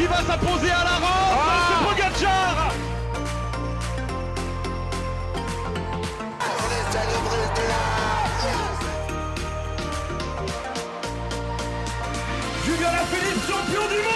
qui va s'imposer à la rampe, c'est Pogacar. Julien Alaphilippe, champion du monde.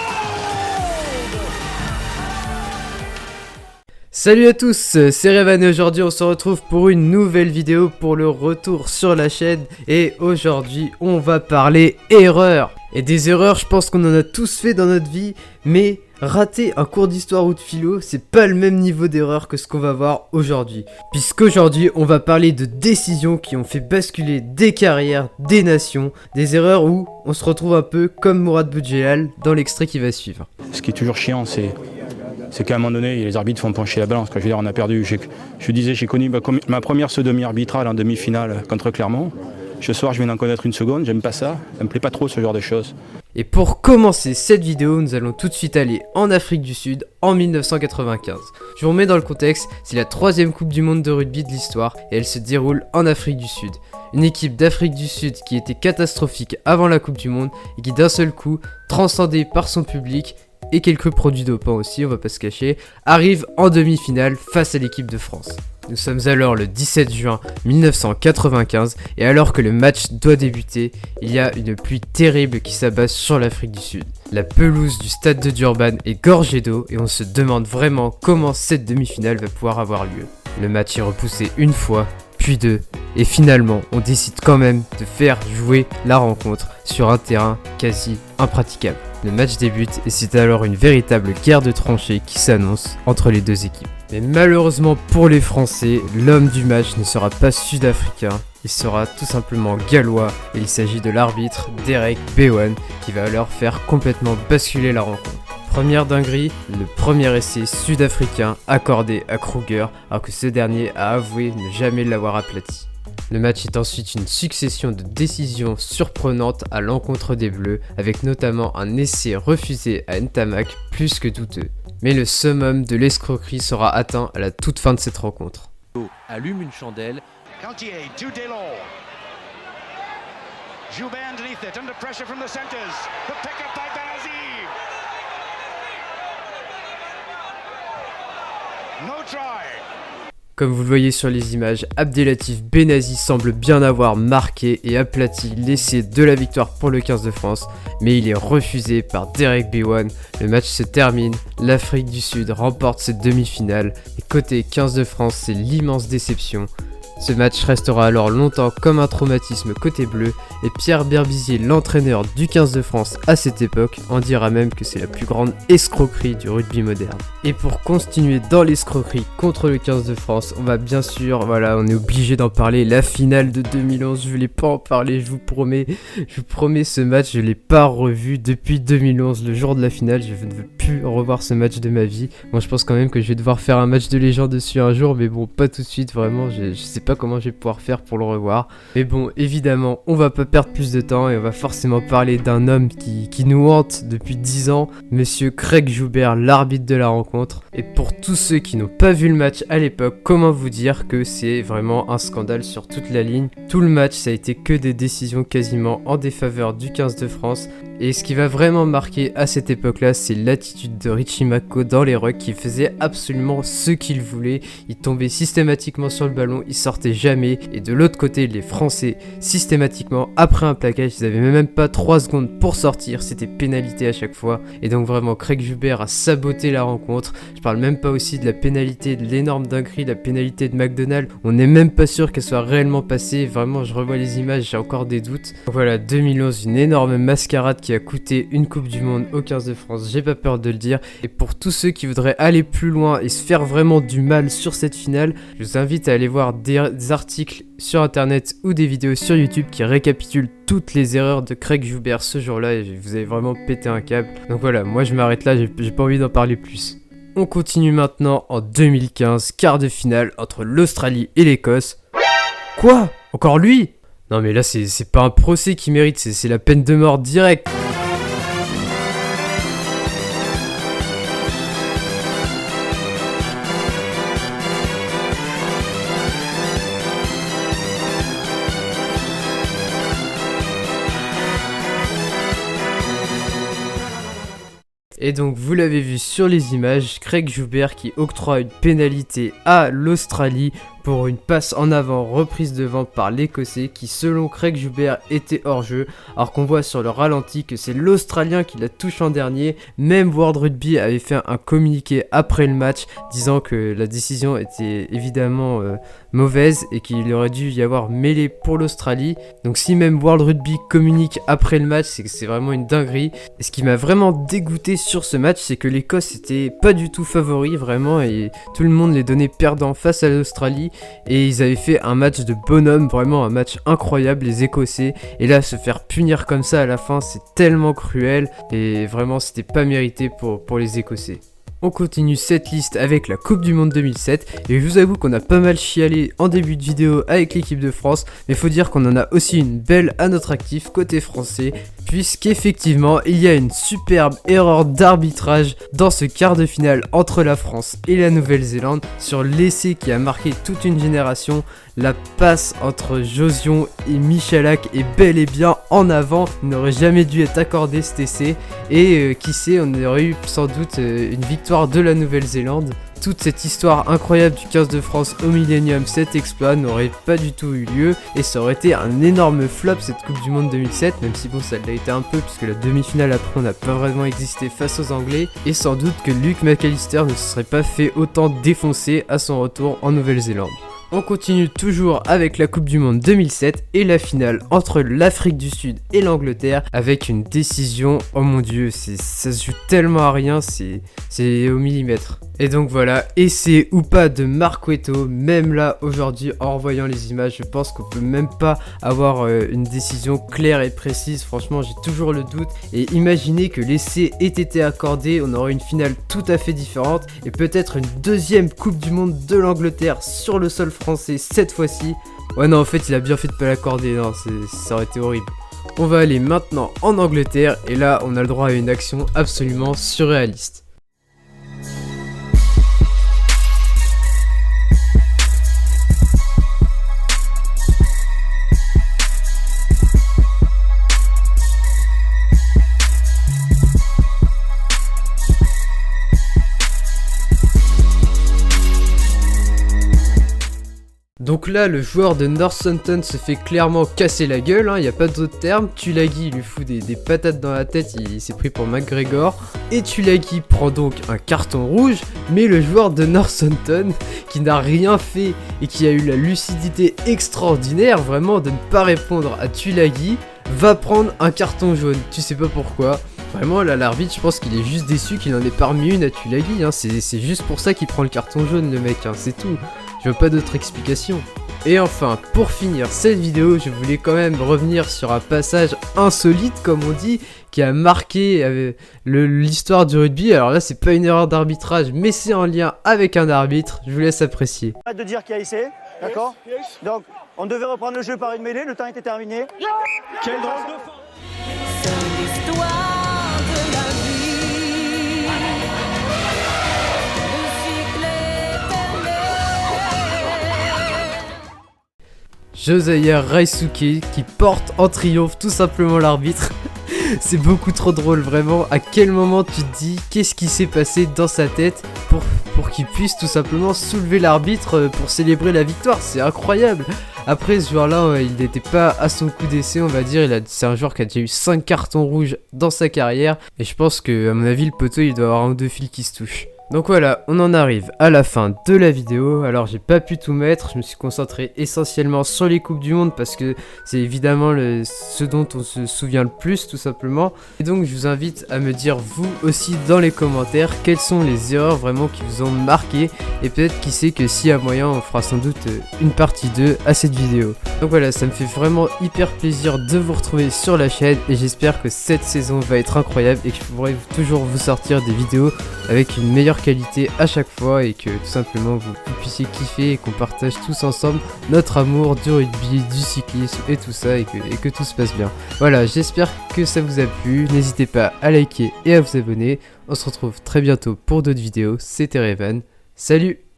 Salut à tous, c'est Revan et aujourd'hui on se retrouve pour une nouvelle vidéo pour le retour sur la chaîne. Et aujourd'hui on va parler erreurs. Et des erreurs, je pense qu'on en a tous fait dans notre vie, mais rater un cours d'histoire ou de philo, c'est pas le même niveau d'erreur que ce qu'on va voir aujourd'hui. Puisqu'aujourd'hui, on va parler de décisions qui ont fait basculer des carrières, des nations, des erreurs où on se retrouve un peu comme Mourad Boudjelal dans l'extrait qui va suivre. Ce qui est toujours chiant, c'est qu'à un moment donné, les arbitres font pencher la balance. Quand je veux dire, on a perdu. Je disais, j'ai connu ma première sodomie arbitrale en demi-finale contre Clermont. Ce soir, je viens d'en connaître une seconde, j'aime pas ça. Ça me plaît pas trop ce genre de choses. Et pour commencer cette vidéo, nous allons tout de suite aller en Afrique du Sud en 1995. Je vous remets dans le contexte, c'est la 3e Coupe du Monde de rugby de l'histoire et elle se déroule en Afrique du Sud. Une équipe d'Afrique du Sud qui était catastrophique avant la Coupe du Monde et qui d'un seul coup, transcendée par son public et quelques produits dopants aussi, on va pas se cacher, arrive en demi-finale face à l'équipe de France. Nous sommes alors le 17 juin 1995 et alors que le match doit débuter, il y a une pluie terrible qui s'abat sur l'Afrique du Sud. La pelouse du stade de Durban est gorgée d'eau et on se demande vraiment comment cette demi-finale va pouvoir avoir lieu. Le match est repoussé une fois, puis deux, et finalement on décide quand même de faire jouer la rencontre sur un terrain quasi impraticable. Le match débute et c'est alors une véritable guerre de tranchées qui s'annonce entre les deux équipes. Mais malheureusement pour les Français, l'homme du match ne sera pas sud-africain, il sera tout simplement gallois et il s'agit de l'arbitre Derek Bewan qui va alors faire complètement basculer la rencontre. Première dinguerie, le premier essai sud-africain accordé à Kruger alors que ce dernier a avoué ne jamais l'avoir aplati. Le match est ensuite une succession de décisions surprenantes à l'encontre des Bleus, avec notamment un essai refusé à Ntamak plus que douteux. Mais le summum de l'escroquerie sera atteint à la toute fin de cette rencontre. Allume une chandelle. Cantier to Delors. Joubert underneath it, under pressure from the centres. The pick up by Benazir. No try. Comme vous le voyez sur les images, Abdelatif Benazi semble bien avoir marqué et aplati l'essai de la victoire pour le 15 de France, mais il est refusé par Derek Bewan. Le match se termine, l'Afrique du Sud remporte cette demi-finale, et côté 15 de France, c'est l'immense déception. Ce match restera alors longtemps comme un traumatisme côté bleu et Pierre Berbizier, l'entraîneur du 15 de France à cette époque, en dira même que c'est la plus grande escroquerie du rugby moderne. Et pour continuer dans l'escroquerie contre le 15 de France, on va bien sûr, on est obligé d'en parler, la finale de 2011, je voulais pas en parler, je vous promets ce match, je l'ai pas revu depuis 2011, le jour de la finale, je ne veux plus revoir ce match de ma vie. Moi je pense quand même que je vais devoir faire un match de légende dessus un jour, mais bon, pas tout de suite, vraiment, je sais pas comment je vais pouvoir faire pour le revoir. Mais bon, évidemment, on va pas perdre plus de temps et on va forcément parler d'un homme qui nous hante depuis 10 ans, monsieur Craig Joubert, l'arbitre de la rencontre. Et pour tous ceux qui n'ont pas vu le match à l'époque, comment vous dire que c'est vraiment un scandale sur toute la ligne. Tout le match, ça a été que des décisions quasiment en défaveur du 15 de France. Et ce qui va vraiment marquer à cette époque-là, c'est l'attitude de Richie McCaw dans les rucks qui faisait absolument ce qu'il voulait. Il tombait systématiquement sur le ballon, il sortait jamais. Et de l'autre côté, les Français, systématiquement, après un plaquage, ils avaient même pas 3 secondes pour sortir. C'était pénalité à chaque fois. Et donc vraiment, Craig Joubert a saboté la rencontre. Je parle même pas aussi de la pénalité, de l'énorme dinguerie, la pénalité de McDonald. On n'est même pas sûr qu'elle soit réellement passée. Vraiment, je revois les images, j'ai encore des doutes. Donc voilà, 2011, une énorme mascarade qui a coûté une Coupe du Monde au 15 de France, j'ai pas peur de le dire. Et pour tous ceux qui voudraient aller plus loin et se faire vraiment du mal sur cette finale, je vous invite à aller voir des articles sur internet ou des vidéos sur YouTube qui récapitulent toutes les erreurs de Craig Joubert ce jour-là et vous avez vraiment pété un câble. Donc voilà, moi je m'arrête là, j'ai pas envie d'en parler plus. On continue maintenant en 2015, quart de finale entre l'Australie et l'Écosse. Quoi ? Encore lui ? Non mais là c'est pas un procès qui mérite, c'est la peine de mort directe. Et donc vous l'avez vu sur les images, Craig Joubert qui octroie une pénalité à l'Australie pour une passe en avant reprise devant par l'Écossais qui selon Craig Joubert était hors jeu, alors qu'on voit sur le ralenti que c'est l'Australien qui la touche en dernier. Même World Rugby avait fait un communiqué après le match disant que la décision était évidemment mauvaise et qu'il aurait dû y avoir mêlée pour l'Australie. Donc si même World Rugby communique après le match, c'est que c'est vraiment une dinguerie. Et ce qui m'a vraiment dégoûté sur ce match, c'est que l'Écosse était pas du tout favori vraiment et tout le monde les donnait perdants face à l'Australie. Et ils avaient fait un match de bonhomme, vraiment un match incroyable les Écossais. Et là se faire punir comme ça à la fin, c'est tellement cruel et vraiment c'était pas mérité pour les Écossais. On continue cette liste avec la Coupe du Monde 2007 et je vous avoue qu'on a pas mal chialé en début de vidéo avec l'équipe de France, mais faut dire qu'on en a aussi une belle à notre actif côté français, puisqu'effectivement il y a une superbe erreur d'arbitrage dans ce quart de finale entre la France et la Nouvelle-Zélande sur l'essai qui a marqué toute une génération. La passe entre Josion et Michalak est bel et bien en avant, il n'aurait jamais dû être accordé cet essai et qui sait, on aurait eu sans doute une victoire de la Nouvelle-Zélande. Toute cette histoire incroyable du 15 de France au Millennium, cet exploit n'aurait pas du tout eu lieu et ça aurait été un énorme flop cette Coupe du Monde 2007, même si bon ça l'a été un peu puisque la demi-finale après on n'a pas vraiment existé face aux Anglais et sans doute que Luke McAllister ne se serait pas fait autant défoncer à son retour en Nouvelle-Zélande. On continue toujours avec la Coupe du Monde 2007 et la finale entre l'Afrique du Sud et l'Angleterre avec une décision, oh mon dieu, ça se joue tellement à rien, c'est au millimètre. Et donc voilà, essai ou pas de Marquetto, même là aujourd'hui en revoyant les images, je pense qu'on peut même pas avoir une décision claire et précise, franchement j'ai toujours le doute. Et imaginez que l'essai ait été accordé, on aurait une finale tout à fait différente et peut-être une deuxième Coupe du Monde de l'Angleterre sur le sol français cette fois-ci. Ouais non en fait il a bien fait de pas l'accorder, non ça aurait été horrible. On va aller maintenant en Angleterre et là on a le droit à une action absolument surréaliste. Donc là, le joueur de Northampton se fait clairement casser la gueule, il n'y a pas d'autre terme. Tulagi il lui fout des patates dans la tête, il s'est pris pour McGregor. Et Tulagi prend donc un carton rouge, mais le joueur de Northampton, qui n'a rien fait et qui a eu la lucidité extraordinaire vraiment de ne pas répondre à Tulagi, va prendre un carton jaune. Tu sais pas pourquoi. Vraiment là l'arbitre je pense qu'il est juste déçu qu'il en ait pas remis une à Tulagi, c'est juste pour ça qu'il prend le carton jaune le mec, c'est tout. Je veux pas d'autre explication. Et enfin, pour finir cette vidéo, je voulais quand même revenir sur un passage insolite, comme on dit, qui a marqué l'histoire du rugby. Alors là, c'est pas une erreur d'arbitrage, mais c'est en lien avec un arbitre. Je vous laisse apprécier. Arrête de dire qu'il y a essai, d'accord ? Donc, on devait reprendre le jeu par une mêlée, le temps était terminé. Quel drôle de fin. C'est l'histoire de la vie. Le cycle éternel. Josiah Raisuke qui porte en triomphe tout simplement l'arbitre. C'est beaucoup trop drôle vraiment. À quel moment tu te dis qu'est-ce qui s'est passé dans sa tête pour qu'il puisse tout simplement soulever l'arbitre pour célébrer la victoire. C'est incroyable. Après ce joueur-là, il n'était pas à son coup d'essai, on va dire. C'est un joueur qui a déjà eu 5 cartons rouges dans sa carrière. Et je pense que, à mon avis, le poteau, il doit avoir un ou deux fils qui se touchent. Donc voilà, on en arrive à la fin de la vidéo. Alors j'ai pas pu tout mettre, je me suis concentré essentiellement sur les coupes du monde parce que c'est évidemment ce dont on se souvient le plus tout simplement. Et donc je vous invite à me dire vous aussi dans les commentaires quelles sont les erreurs vraiment qui vous ont marqué. Et peut-être qui sait que s'il y a moyen on fera sans doute une partie 2 à cette vidéo. Donc voilà, ça me fait vraiment hyper plaisir de vous retrouver sur la chaîne. Et j'espère que cette saison va être incroyable et que je pourrai toujours vous sortir des vidéos avec une meilleure qualité à chaque fois et que tout simplement vous puissiez kiffer et qu'on partage tous ensemble notre amour du rugby, du cyclisme et tout ça et que tout se passe bien. Voilà, j'espère que ça vous a plu, n'hésitez pas à liker et à vous abonner. On se retrouve très bientôt pour d'autres vidéos, c'était Revan, salut!